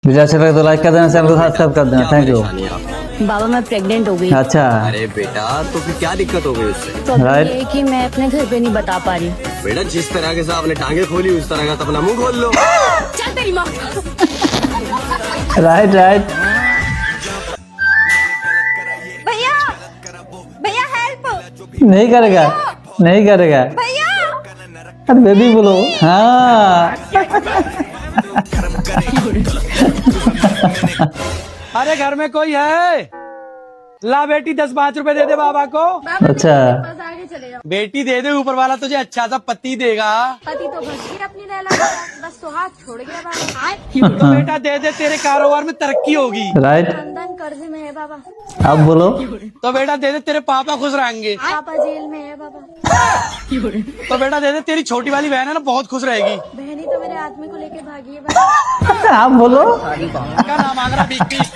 Video अच्छा लगे तो लाइक कर देना, चैनल को सब्सक्राइब कर देना। Thank you. बाबा मैं प्रेग्नेंट हो गई। अच्छा अरे बेटा तो फिर क्या दिक्कत हो गई उससे? तो अभी Right. ये कि मैं अपने घर पे नहीं बता पा रही। बेटा जिस तरह के से आपने टांगे खोली उस तरह का तो अपना मुंह खोल लो। चल तेरी माँ। Right right. भैया भैया हेल्प नहीं करेगा, नहीं करेगा। भैया अरे बेबी बोलो। हाँ अरे घर में कोई है? ला बेटी 10-5 रुपए दे दे बाबा को। अच्छा बस आगे चले जाओ। बेटी दे दे, ऊपर वाला तुझे अच्छा सा पति देगा। पति तो बच गया अपनी लैला का, बस तो हाथ छोड़ गया बाबा। तो बेटा दे दे, तेरे कारोबार में तरक्की होगी। राइट। खानदान कर्ज में है बाबा। अब बोलो। तो बेटा दे दे, तेरे पापा खुश रहेंगे। पापा जेल में है बाबा। तो बेटा दे दे, तेरी छोटी वाली बहन है ना बहुत खुश रहेगी। बहनी तो मेरे आदमी को लेके भागी है बाबा। आप बोलो। क्या नाम मांग रहा? बीक बीक।